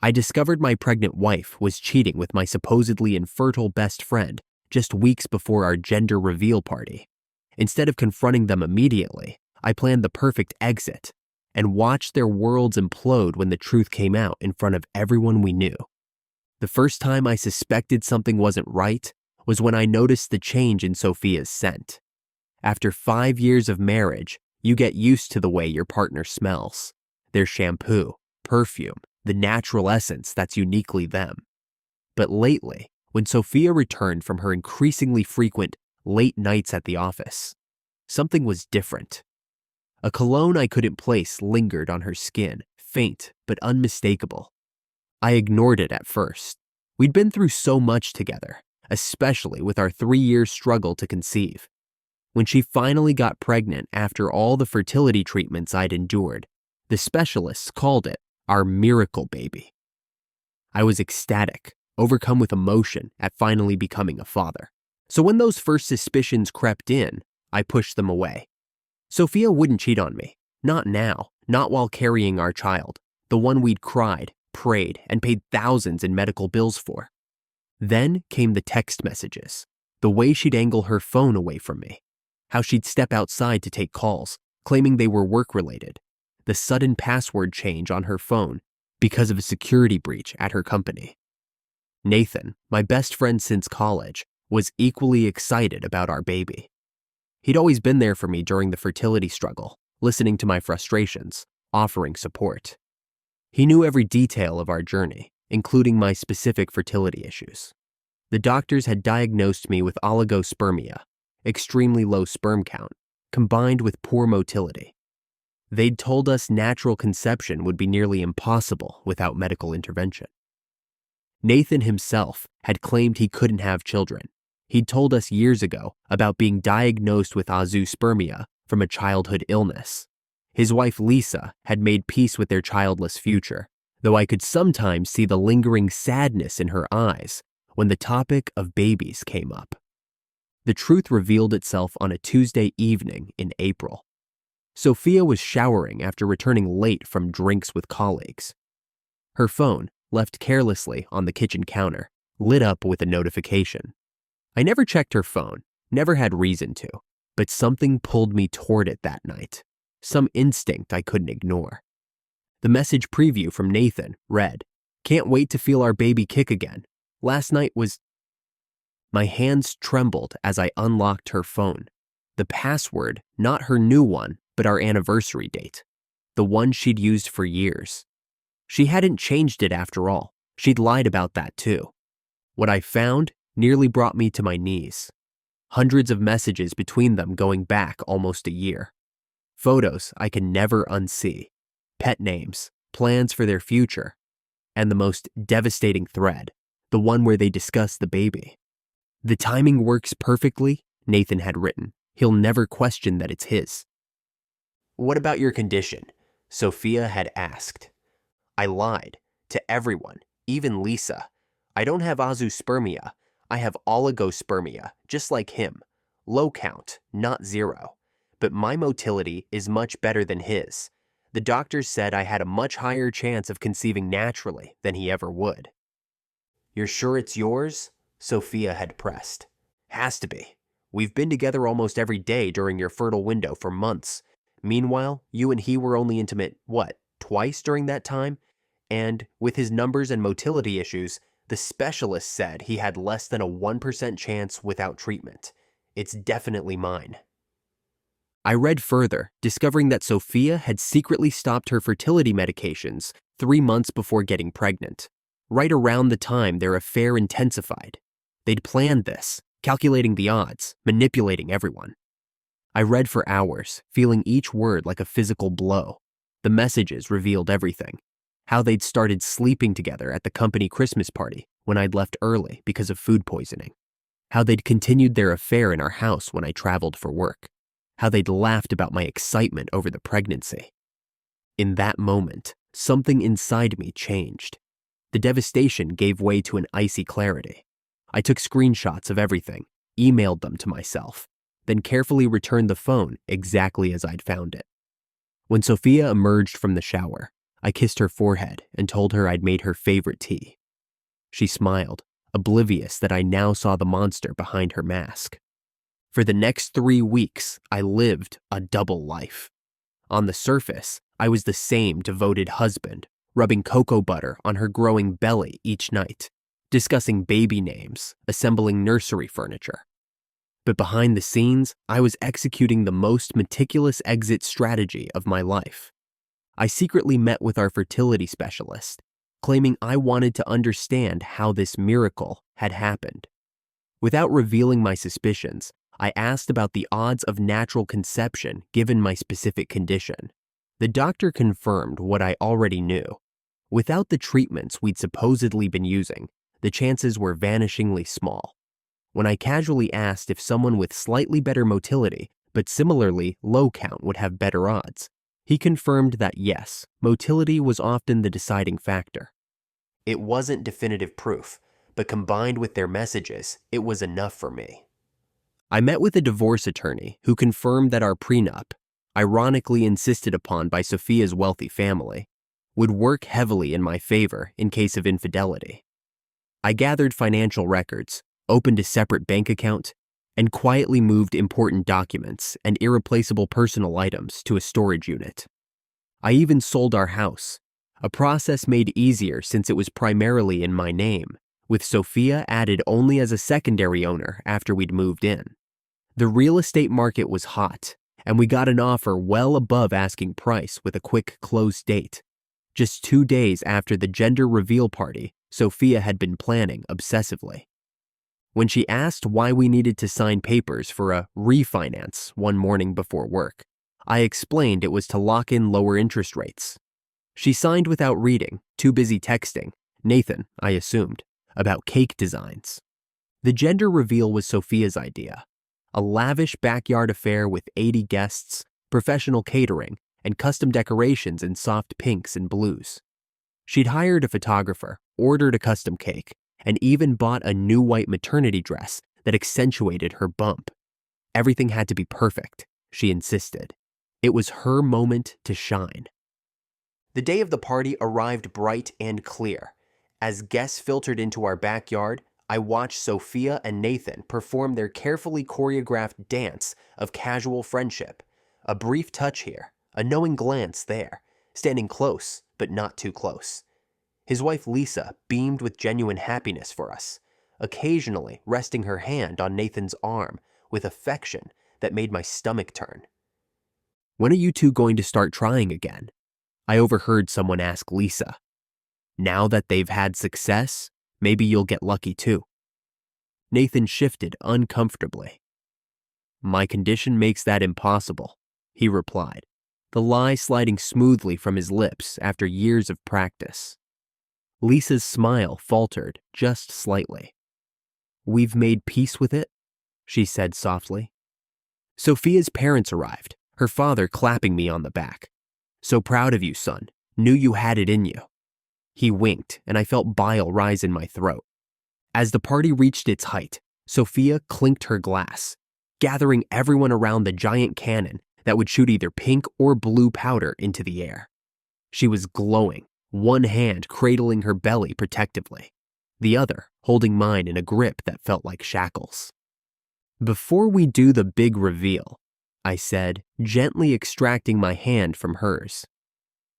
I discovered my pregnant wife was cheating with my supposedly infertile best friend just weeks before our gender reveal party. Instead of confronting them immediately, I planned the perfect exit and watched their worlds implode when the truth came out in front of everyone we knew. The first time I suspected something wasn't right was when I noticed the change in Sophia's scent. After 5 years of marriage, you get used to the way your partner smells. Their shampoo, perfume, the natural essence that's uniquely them. But lately, when Sophia returned from her increasingly frequent late nights at the office, something was different. A cologne I couldn't place lingered on her skin, faint but unmistakable. I ignored it at first. We'd been through so much together, especially with our 3-year struggle to conceive. When she finally got pregnant after all the fertility treatments I'd endured, the specialists called it our miracle baby. I was ecstatic, overcome with emotion at finally becoming a father. So when those first suspicions crept in, I pushed them away. Sophia wouldn't cheat on me. Not now, not while carrying our child, the one we'd cried, prayed, and paid thousands in medical bills for. Then came the text messages, the way she'd angle her phone away from me, how she'd step outside to take calls, claiming they were work-related, the sudden password change on her phone because of a security breach at her company. Nathan, my best friend since college, was equally excited about our baby. He'd always been there for me during the fertility struggle, listening to my frustrations, offering support. He knew every detail of our journey, including my specific fertility issues. The doctors had diagnosed me with oligospermia, extremely low sperm count, combined with poor motility. They'd told us natural conception would be nearly impossible without medical intervention. Nathan himself had claimed he couldn't have children. He'd told us years ago about being diagnosed with azoospermia from a childhood illness. His wife Lisa had made peace with their childless future, though I could sometimes see the lingering sadness in her eyes when the topic of babies came up. The truth revealed itself on a Tuesday evening in April. Sophia was showering after returning late from drinks with colleagues. Her phone, left carelessly on the kitchen counter, lit up with a notification. I never checked her phone, never had reason to, but something pulled me toward it that night, some instinct I couldn't ignore. The message preview from Nathan read, "Can't wait to feel our baby kick again. Last night was..." My hands trembled as I unlocked her phone. The password, not her new one, but our anniversary date, the one she'd used for years. She hadn't changed it after all. She'd lied about that too. What I found nearly brought me to my knees. Hundreds of messages between them going back almost a year. Photos I can never unsee. Pet names, plans for their future, and the most devastating thread, the one where they discuss the baby. "The timing works perfectly," Nathan had written. "He'll never question that it's his." "What about your condition?" Sophia had asked. I lied to everyone, even Lisa. "I don't have azoospermia. I have oligospermia, just like him. Low count, not 0. But my motility is much better than his. The doctors said I had a much higher chance of conceiving naturally than he ever would." "You're sure it's yours?" Sophia had pressed. "Has to be. We've been together almost every day during your fertile window for months. Meanwhile, you and he were only intimate, twice during that time? And with his numbers and motility issues, the specialist said he had less than a 1% chance without treatment. It's definitely mine." I read further, discovering that Sophia had secretly stopped her fertility medications 3 months before getting pregnant, right around the time their affair intensified. They'd planned this, calculating the odds, manipulating everyone. I read for hours, feeling each word like a physical blow. The messages revealed everything. How they'd started sleeping together at the company Christmas party when I'd left early because of food poisoning. How they'd continued their affair in our house when I traveled for work. How they'd laughed about my excitement over the pregnancy. In that moment, something inside me changed. The devastation gave way to an icy clarity. I took screenshots of everything, emailed them to myself, then carefully returned the phone exactly as I'd found it. When Sophia emerged from the shower, I kissed her forehead and told her I'd made her favorite tea. She smiled, oblivious that I now saw the monster behind her mask. For the next 3 weeks, I lived a double life. On the surface, I was the same devoted husband, rubbing cocoa butter on her growing belly each night, discussing baby names, assembling nursery furniture. But behind the scenes, I was executing the most meticulous exit strategy of my life. I secretly met with our fertility specialist, claiming I wanted to understand how this miracle had happened. Without revealing my suspicions, I asked about the odds of natural conception given my specific condition. The doctor confirmed what I already knew. Without the treatments we'd supposedly been using, the chances were vanishingly small. When I casually asked if someone with slightly better motility, but similarly low count would have better odds, he confirmed that yes, motility was often the deciding factor. It wasn't definitive proof, but combined with their messages, it was enough for me. I met with a divorce attorney who confirmed that our prenup, ironically insisted upon by Sophia's wealthy family, would work heavily in my favor in case of infidelity. I gathered financial records, opened a separate bank account, and quietly moved important documents and irreplaceable personal items to a storage unit. I even sold our house, a process made easier since it was primarily in my name, with Sophia added only as a secondary owner after we'd moved in. The real estate market was hot, and we got an offer well above asking price with a quick close date. Just 2 days after the gender reveal party Sophia had been planning obsessively. When she asked why we needed to sign papers for a refinance one morning before work, I explained it was to lock in lower interest rates. She signed without reading, too busy texting, Nathan, I assumed, about cake designs. The gender reveal was Sophia's idea, a lavish backyard affair with 80 guests, professional catering, and custom decorations in soft pinks and blues. She'd hired a photographer, ordered a custom cake, and even bought a new white maternity dress that accentuated her bump. Everything had to be perfect, she insisted. It was her moment to shine. The day of the party arrived bright and clear. As guests filtered into our backyard, I watched Sophia and Nathan perform their carefully choreographed dance of casual friendship. A brief touch here, a knowing glance there, standing close but not too close. His wife Lisa beamed with genuine happiness for us, occasionally resting her hand on Nathan's arm with affection that made my stomach turn. "When are you two going to start trying again?" I overheard someone ask Lisa. "Now that they've had success, maybe you'll get lucky too." Nathan shifted uncomfortably. "My condition makes that impossible," he replied, the lie sliding smoothly from his lips after years of practice. Lisa's smile faltered just slightly. "We've made peace with it," she said softly. Sophia's parents arrived, her father clapping me on the back. "So proud of you, son. Knew you had it in you." He winked, and I felt bile rise in my throat. As the party reached its height, Sophia clinked her glass, gathering everyone around the giant cannon that would shoot either pink or blue powder into the air. She was glowing, one hand cradling her belly protectively, the other holding mine in a grip that felt like shackles. "Before we do the big reveal," I said, gently extracting my hand from hers,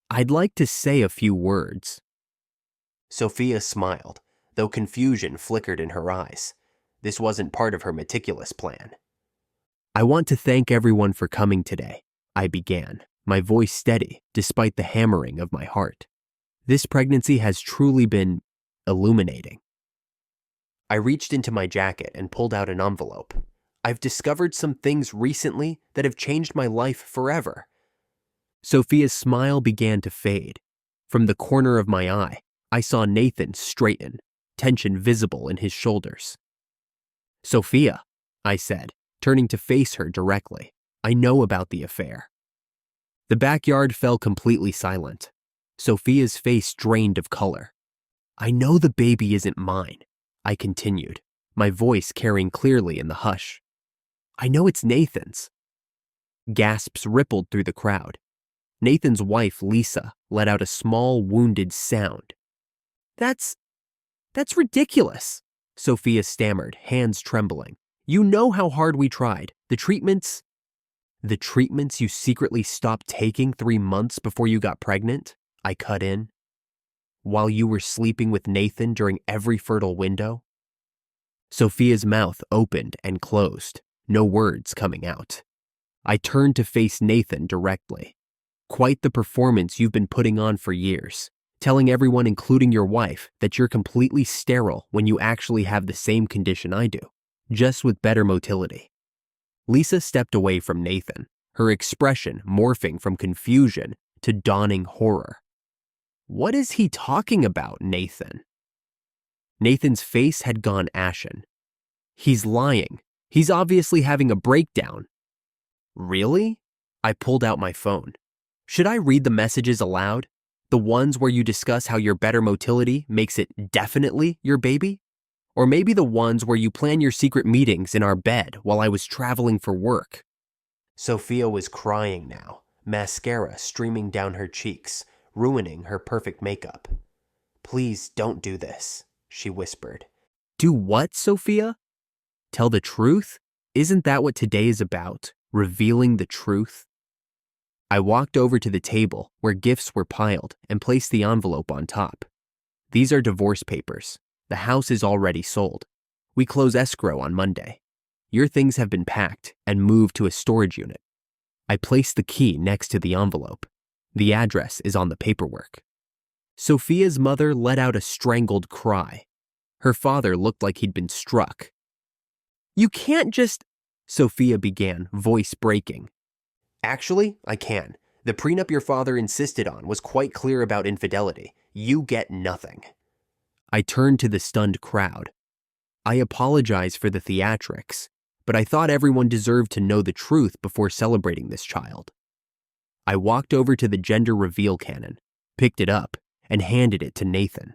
"I'd like to say a few words." Sophia smiled, though confusion flickered in her eyes. This wasn't part of her meticulous plan. "I want to thank everyone for coming today," I began, my voice steady despite the hammering of my heart. "This pregnancy has truly been illuminating." I reached into my jacket and pulled out an envelope. "I've discovered some things recently that have changed my life forever." Sophia's smile began to fade. From the corner of my eye, I saw Nathan straighten, tension visible in his shoulders. "Sophia," I said, turning to face her directly, "I know about the affair." The backyard fell completely silent. Sophia's face drained of color. "I know the baby isn't mine," I continued, my voice carrying clearly in the hush. "I know it's Nathan's." Gasps rippled through the crowd. Nathan's wife, Lisa, let out a small, wounded sound. That's ridiculous, Sophia stammered, hands trembling. You know how hard we tried. The treatments you secretly stopped taking 3 months before you got pregnant? I cut in. While you were sleeping with Nathan during every fertile window? Sophia's mouth opened and closed, no words coming out. I turned to face Nathan directly. Quite the performance you've been putting on for years, telling everyone, including your wife, that you're completely sterile when you actually have the same condition I do, just with better motility. Lisa stepped away from Nathan, her expression morphing from confusion to dawning horror. What is he talking about, Nathan? Nathan's face had gone ashen. He's lying. He's obviously having a breakdown. Really? I pulled out my phone. Should I read the messages aloud? The ones where you discuss how your better motility makes it definitely your baby? Or maybe the ones where you plan your secret meetings in our bed while I was traveling for work? Sophia was crying now, mascara streaming down her cheeks, ruining her perfect makeup. Please don't do this, she whispered. Do what, Sophia? Tell the truth? Isn't that what today is about? Revealing the truth? I walked over to the table where gifts were piled and placed the envelope on top. These are divorce papers. The house is already sold. We close escrow on Monday. Your things have been packed and moved to a storage unit. I placed the key next to the envelope. The address is on the paperwork. Sophia's mother let out a strangled cry. Her father looked like he'd been struck. You can't just... Sophia began, voice breaking. Actually, I can. The prenup your father insisted on was quite clear about infidelity. You get nothing. I turned to the stunned crowd. I apologize for the theatrics, but I thought everyone deserved to know the truth before celebrating this child. I walked over to the gender reveal cannon, picked it up, and handed it to Nathan.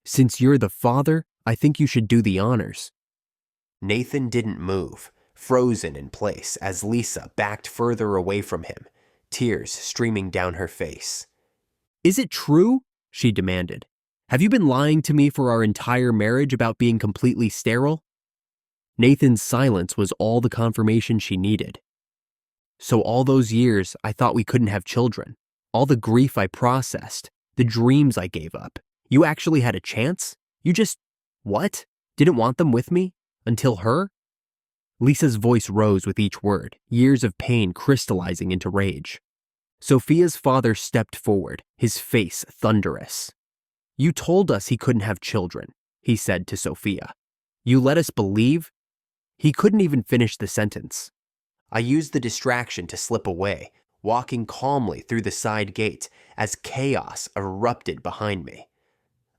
Since you're the father, I think you should do the honors. Nathan didn't move, frozen in place as Lisa backed further away from him, tears streaming down her face. Is it true? She demanded. Have you been lying to me for our entire marriage about being completely sterile? Nathan's silence was all the confirmation she needed. So all those years, I thought we couldn't have children. All the grief I processed, the dreams I gave up. You actually had a chance? You just, what? Didn't want them with me? Until her? Lisa's voice rose with each word, years of pain crystallizing into rage. Sophia's father stepped forward, his face thunderous. You told us he couldn't have children, he said to Sophia. You let us believe? He couldn't even finish the sentence. I used the distraction to slip away, walking calmly through the side gate as chaos erupted behind me.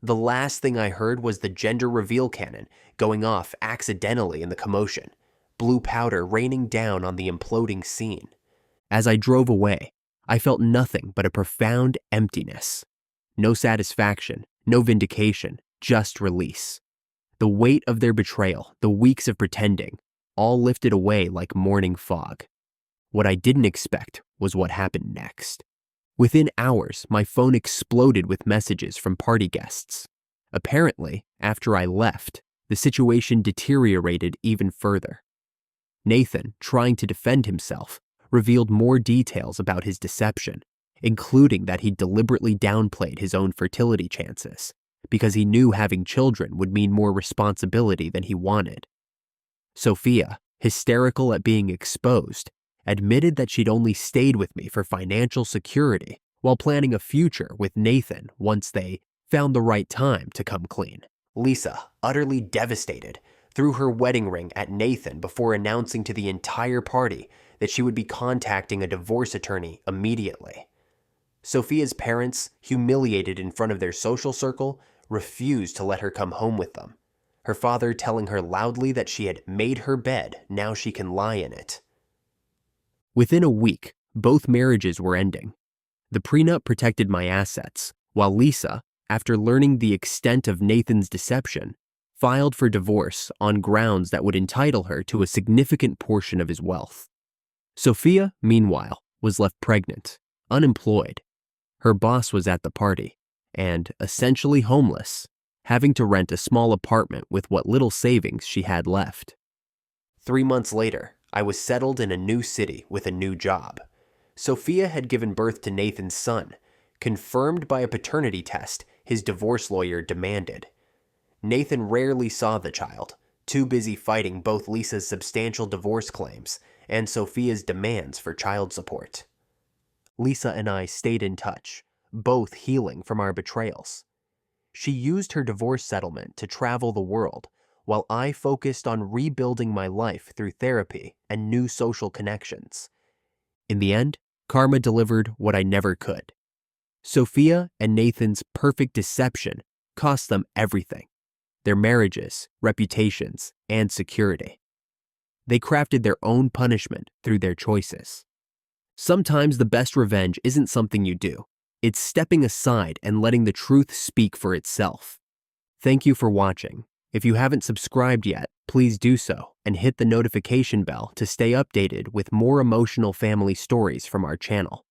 The last thing I heard was the gender reveal cannon going off accidentally in the commotion, blue powder raining down on the imploding scene. As I drove away, I felt nothing but a profound emptiness. No satisfaction, no vindication, just release. The weight of their betrayal, the weeks of pretending, all lifted away like morning fog. What I didn't expect was what happened next. Within hours, my phone exploded with messages from party guests. Apparently, after I left, the situation deteriorated even further. Nathan, trying to defend himself, revealed more details about his deception, including that he deliberately downplayed his own fertility chances because he knew having children would mean more responsibility than he wanted. Sophia, hysterical at being exposed, admitted that she'd only stayed with me for financial security while planning a future with Nathan once they found the right time to come clean. Lisa, utterly devastated, threw her wedding ring at Nathan before announcing to the entire party that she would be contacting a divorce attorney immediately. Sophia's parents, humiliated in front of their social circle, refused to let her come home with them, her father telling her loudly that she had made her bed, now she can lie in it. Within a week, both marriages were ending. The prenup protected my assets, while Lisa, after learning the extent of Nathan's deception, filed for divorce on grounds that would entitle her to a significant portion of his wealth. Sophia, meanwhile, was left pregnant, unemployed. Her boss was at the party, and, essentially homeless, having to rent a small apartment with what little savings she had left. 3 months later, I was settled in a new city with a new job. Sophia had given birth to Nathan's son, confirmed by a paternity test his divorce lawyer demanded. Nathan rarely saw the child, too busy fighting both Lisa's substantial divorce claims and Sophia's demands for child support. Lisa and I stayed in touch, both healing from our betrayals. She used her divorce settlement to travel the world, while I focused on rebuilding my life through therapy and new social connections. In the end, karma delivered what I never could. Sophia and Nathan's perfect deception cost them everything: their marriages, reputations, and security. They crafted their own punishment through their choices. Sometimes the best revenge isn't something you do. It's stepping aside and letting the truth speak for itself. Thank you for watching. If you haven't subscribed yet, please do so and hit the notification bell to stay updated with more emotional family stories from our channel.